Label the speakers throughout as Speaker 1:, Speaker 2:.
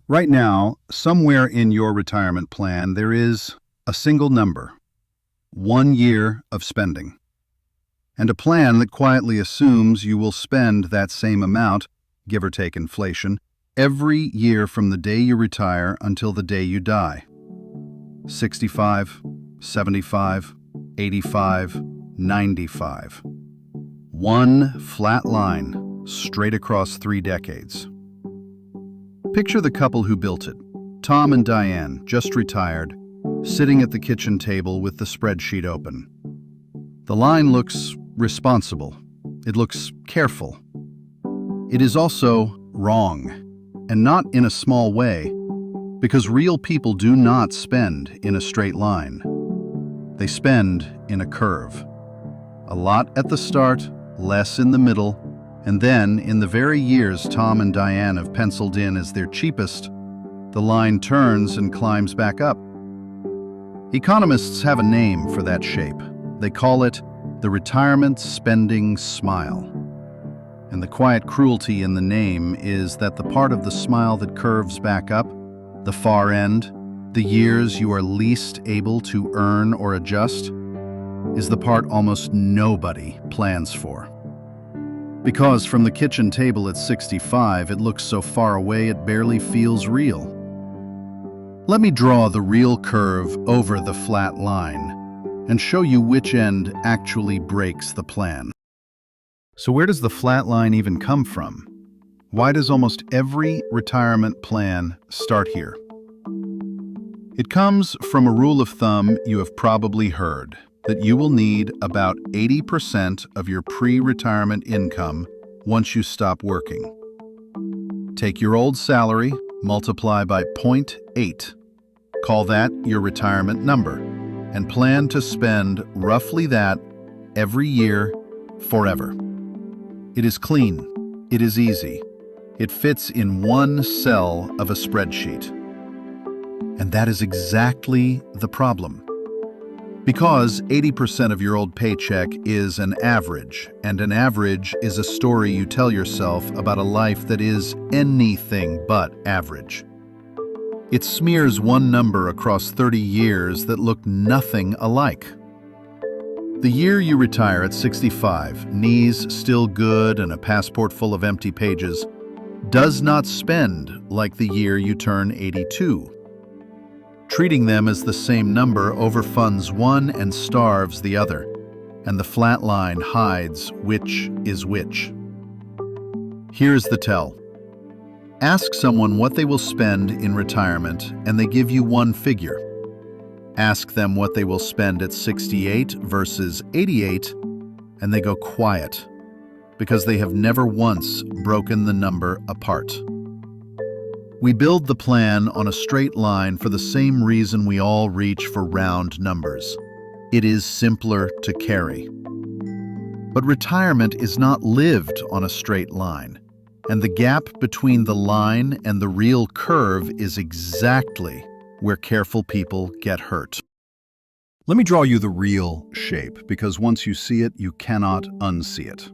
Speaker 1: Right now, somewhere in your retirement plan, there is a single number, 1 year of spending, and a plan that quietly assumes you will spend that same amount, give or take inflation, every year from the day you retire until the day you die. 65, 75, 85, 95. One flat line, straight across 3 decades. Picture the couple who built it, Tom and Diane, just retired, sitting at the kitchen table with the spreadsheet open. The line looks responsible. It looks careful. It is also wrong, and not in a small way, because real people do not spend in a straight line. They spend in a curve. A lot at the start, less in the middle, and then, in the very years Tom and Diane have penciled in as their cheapest, the line turns and climbs back up. Economists have a name for that shape. They call it the retirement spending smile. And the quiet cruelty in the name is that the part of the smile that curves back up, the far end, the years you are least able to earn or adjust, is the part almost nobody plans for. Because from the kitchen table at 65, it looks so far away it barely feels real. Let me draw the real curve over the flat line and show you which end actually breaks the plan. So where does the flat line even come from? Why does almost every retirement plan start here? It comes from a rule of thumb you have probably heard, that you will need about 80% of your pre-retirement income once you stop working. Take your old salary, multiply by 0.8. Call that your retirement number, and plan to spend roughly that every year forever. It is clean. It is easy. It fits in one cell of a spreadsheet. And that is exactly the problem. Because 80% of your old paycheck is an average, and an average is a story you tell yourself about a life that is anything but average. It smears one number across 30 years that look nothing alike. The year you retire at 65, knees still good and a passport full of empty pages, does not spend like the year you turn 82. Treating them as the same number overfunds one and starves the other, and the flat line hides which is which. Here's the tell. Ask someone what they will spend in retirement, and they give you one figure. Ask them what they will spend at 68 versus 88, and they go quiet, because they have never once broken the number apart. We build the plan on a straight line for the same reason we all reach for round numbers. It is simpler to carry. But retirement is not lived on a straight line, and the gap between the line and the real curve is exactly where careful people get hurt. Let me draw you the real shape, because once you see it, you cannot unsee it.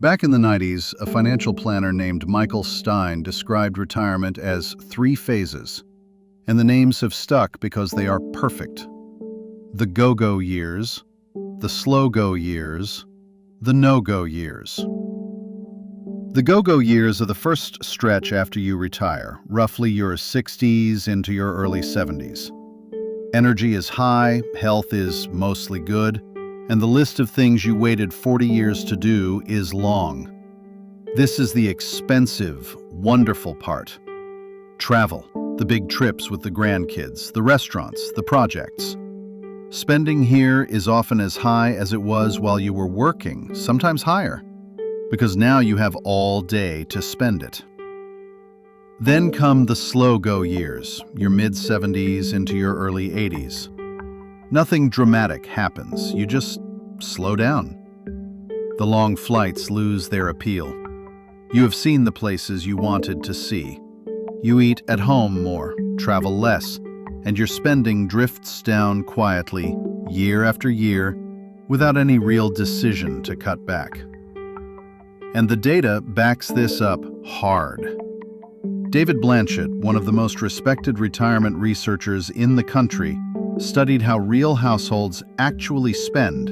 Speaker 1: Back in the 90s, a financial planner named Michael Stein described retirement as 3 phases, and the names have stuck because they are perfect. The go-go years, the slow-go years, the no-go years. The go-go years are the first stretch after you retire, roughly your 60s into your early 70s. Energy is high, health is mostly good, and the list of things you waited 40 years to do is long. This is the expensive, wonderful part. Travel, the big trips with the grandkids, the restaurants, the projects. Spending here is often as high as it was while you were working, sometimes higher, because now you have all day to spend it. Then come the slow-go years, your mid-70s into your early 80s. Nothing dramatic happens, you just slow down. The long flights lose their appeal. You have seen the places you wanted to see. You eat at home more, travel less, and your spending drifts down quietly, year after year, without any real decision to cut back. And the data backs this up hard. David Blanchett, one of the most respected retirement researchers in the country, studied how real households actually spend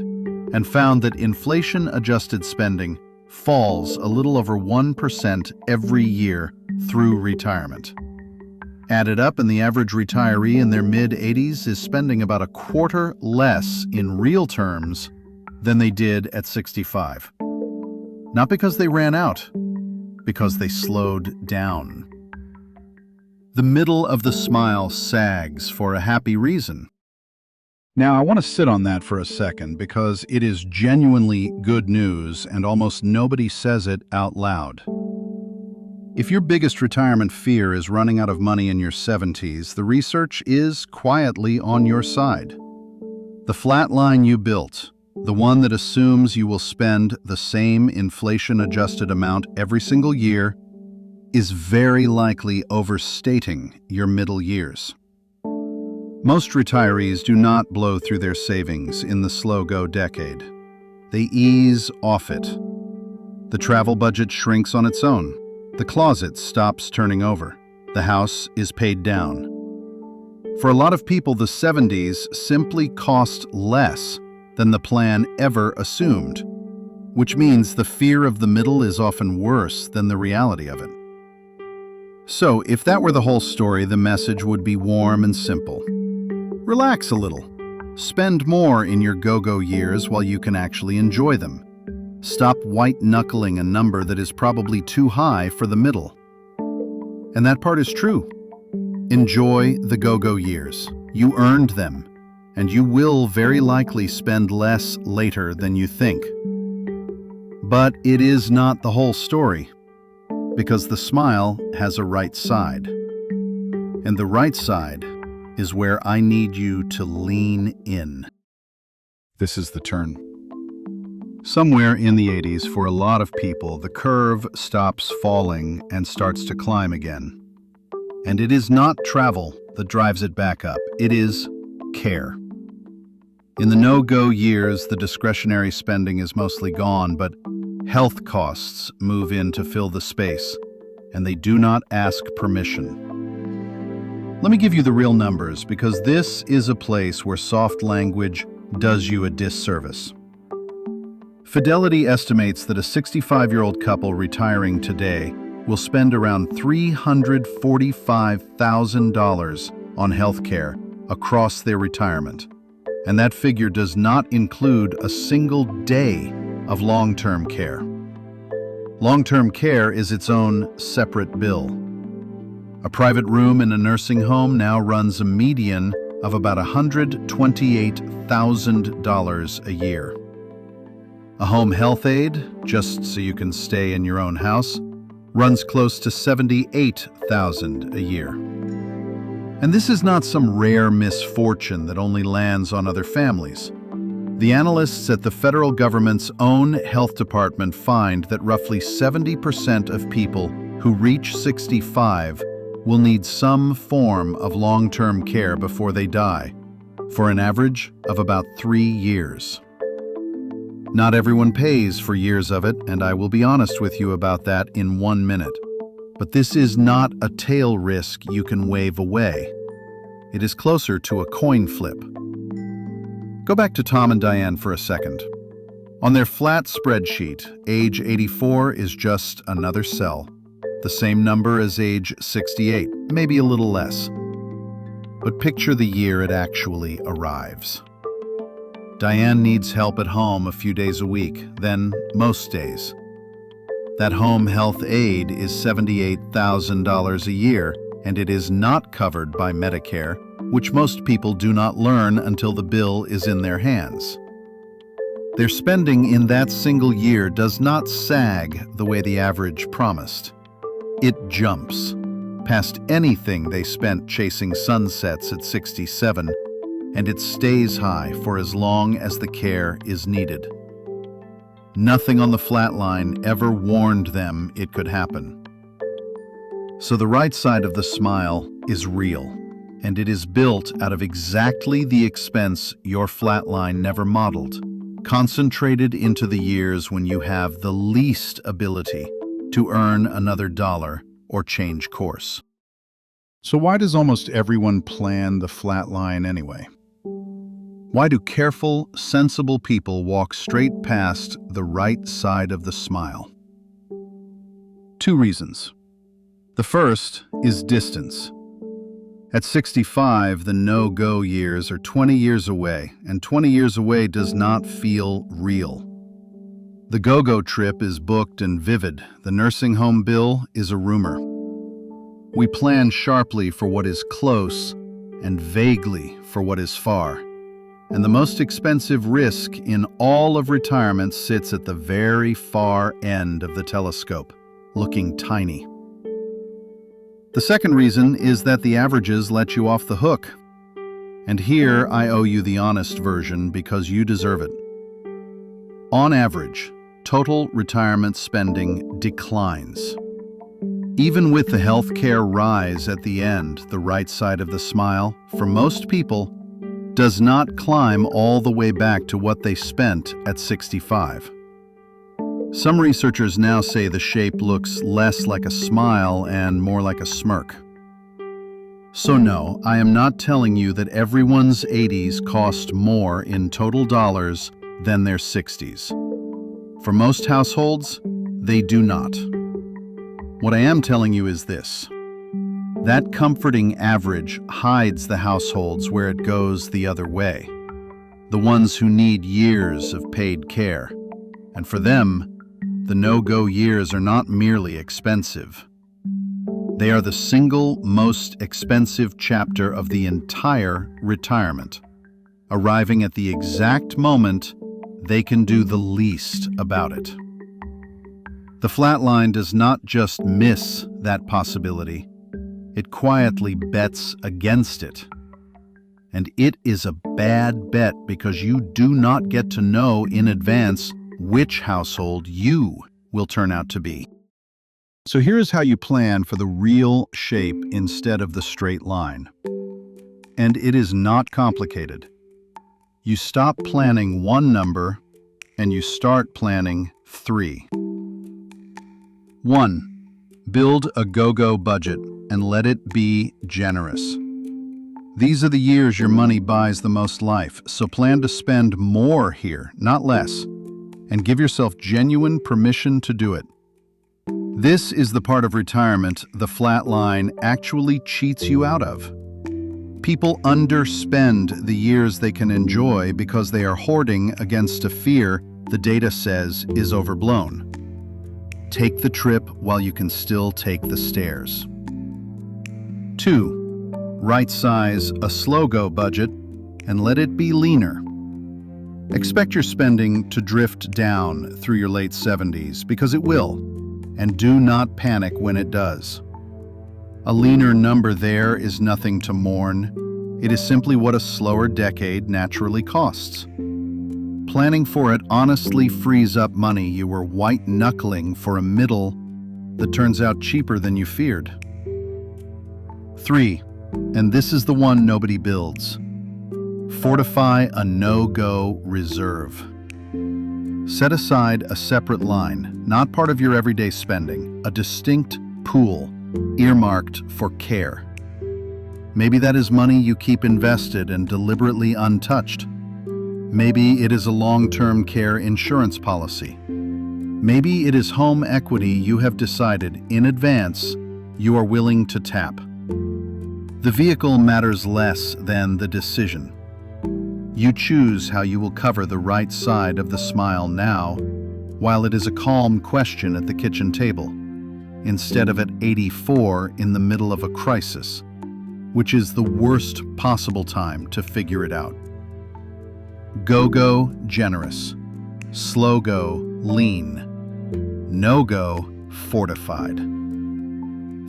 Speaker 1: and found that inflation-adjusted spending falls a little over 1% every year through retirement. Added up, and the average retiree in their mid-80s is spending about a quarter less in real terms than they did at 65. Not because they ran out, because they slowed down. The middle of the smile sags for a happy reason. Now, I want to sit on that for a second because it is genuinely good news and almost nobody says it out loud. If your biggest retirement fear is running out of money in your 70s, the research is quietly on your side. The flat line you built, the one that assumes you will spend the same inflation-adjusted amount every single year, is very likely overstating your middle years. Most retirees do not blow through their savings in the slow-go decade. They ease off it. The travel budget shrinks on its own. The closet stops turning over. The house is paid down. For a lot of people, the 70s simply cost less than the plan ever assumed, which means the fear of the middle is often worse than the reality of it. So, if that were the whole story, the message would be warm and simple. Relax a little. Spend more in your go-go years while you can actually enjoy them. Stop white-knuckling a number that is probably too high for the middle. And that part is true. Enjoy the go-go years. You earned them, and you will very likely spend less later than you think. But it is not the whole story, because the smile has a right side. And the right side is where I need you to lean in. This is the turn. Somewhere in the 80s, for a lot of people, the curve stops falling and starts to climb again. And it is not travel that drives it back up. It is care. In the no-go years, the discretionary spending is mostly gone, but health costs move in to fill the space, and they do not ask permission. Let me give you the real numbers, because this is a place where soft language does you a disservice. Fidelity estimates that a 65-year-old couple retiring today will spend around $345,000 on health care across their retirement, and that figure does not include a single day of long-term care. Long-term care is its own separate bill. A private room in a nursing home now runs a median of about $128,000 a year. A home health aide, just so you can stay in your own house, runs close to $78,000 a year. And this is not some rare misfortune that only lands on other families. The analysts at the federal government's own health department find that roughly 70% of people who reach 65 will need some form of long-term care before they die, for an average of about 3 years. Not everyone pays for years of it, and I will be honest with you about that in 1 minute. But this is not a tail risk you can wave away. It is closer to a coin flip. Go back to Tom and Diane for a second. On their flat spreadsheet, age 84 is just another cell, the same number as age 68, maybe a little less. But picture the year it actually arrives. Diane needs help at home a few days a week, then most days. That home health aid is $78,000 a year, and it is not covered by Medicare, which most people do not learn until the bill is in their hands. Their spending in that single year does not sag the way the average promised. It jumps past anything they spent chasing sunsets at 67, and it stays high for as long as the care is needed. Nothing on the flat line ever warned them it could happen. So the right side of the smile is real, and it is built out of exactly the expense your flat line never modeled, concentrated into the years when you have the least ability to earn another dollar or change course. So why does almost everyone plan the flat line anyway? Why do careful, sensible people walk straight past the right side of the smile? Two reasons. The first is distance. At 65, the no-go years are 20 years away, and 20 years away does not feel real. The go-go trip is booked and vivid. The nursing home bill is a rumor. We plan sharply for what is close and vaguely for what is far. And the most expensive risk in all of retirement sits at the very far end of the telescope, looking tiny. The second reason is that the averages let you off the hook. And here I owe you the honest version because you deserve it. On average, total retirement spending declines. Even with the healthcare rise at the end, the right side of the smile, for most people, does not climb all the way back to what they spent at 65. Some researchers now say the shape looks less like a smile and more like a smirk. So no, I am not telling you that everyone's 80s cost more in total dollars than their 60s. For most households, they do not. What I am telling you is this. That comforting average hides the households where it goes the other way, the ones who need years of paid care. And for them, the no-go years are not merely expensive. They are the single most expensive chapter of the entire retirement, arriving at the exact moment they can do the least about it. The flat line does not just miss that possibility, it quietly bets against it. And it is a bad bet because you do not get to know in advance which household you will turn out to be. So here's how you plan for the real shape instead of the straight line. And it is not complicated. You stop planning one number and you start planning 3. 1. Build a go-go budget and let it be generous. These are the years your money buys the most life, so plan to spend more here, not less, and give yourself genuine permission to do it. This is the part of retirement the flat line actually cheats you out of. People underspend the years they can enjoy because they are hoarding against a fear the data says is overblown. Take the trip while you can still take the stairs. 2. Right-size a slow-go budget and let it be leaner. Expect your spending to drift down through your late 70s because it will, and do not panic when it does. A leaner number there is nothing to mourn. It is simply what a slower decade naturally costs. Planning for it honestly frees up money you were white-knuckling for a middle that turns out cheaper than you feared. 3. And this is the one nobody builds. Fortify a no-go reserve. Set aside a separate line, not part of your everyday spending, a distinct pool earmarked for care. Maybe that is money you keep invested and deliberately untouched. Maybe it is a long-term care insurance policy. Maybe it is home equity you have decided in advance you are willing to tap. The vehicle matters less than the decision. You choose how you will cover the right side of the smile now, while it is a calm question at the kitchen table, instead of at 84 in the middle of a crisis, which is the worst possible time to figure it out. Go-go, generous. Slow-go, lean. No-go, fortified.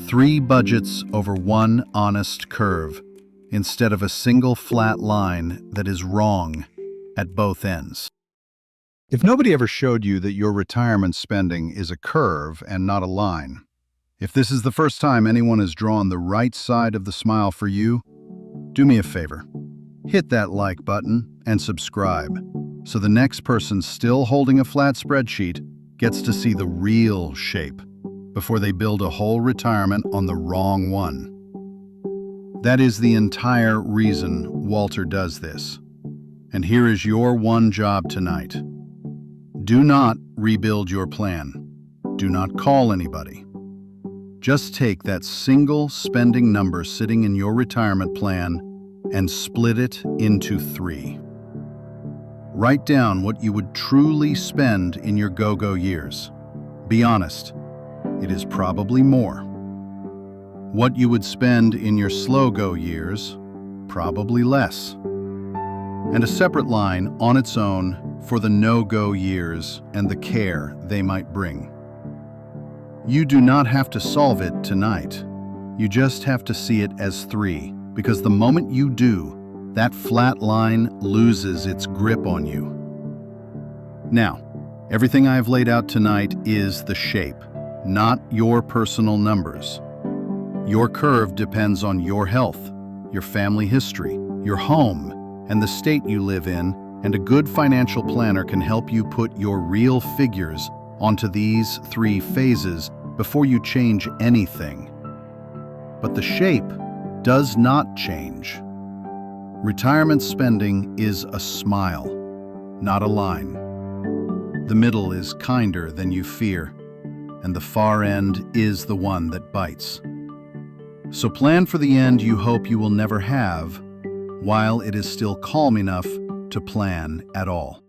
Speaker 1: 3 budgets over one honest curve, instead of a single flat line that is wrong at both ends. If nobody ever showed you that your retirement spending is a curve and not a line, if this is the first time anyone has drawn the right side of the smile for you, do me a favor. Hit that like button and subscribe so the next person still holding a flat spreadsheet gets to see the real shape before they build a whole retirement on the wrong one. That is the entire reason Walter does this. And here is your one job tonight. Do not rebuild your plan. Do not call anybody. Just take that single spending number sitting in your retirement plan and split it into 3. Write down what you would truly spend in your go-go years. Be honest, it is probably more. What you would spend in your slow-go years, probably less. And a separate line on its own for the no-go years and the care they might bring. You do not have to solve it tonight. You just have to see it as 3, because the moment you do, that flat line loses its grip on you. Now, everything I have laid out tonight is the shape, not your personal numbers. Your curve depends on your health, your family history, your home, and the state you live in, and a good financial planner can help you put your real figures onto these 3 phases before you change anything. But the shape does not change. Retirement spending is a smile, not a line. The middle is kinder than you fear, and the far end is the one that bites. So plan for the end you hope you will never have, while it is still calm enough to plan at all.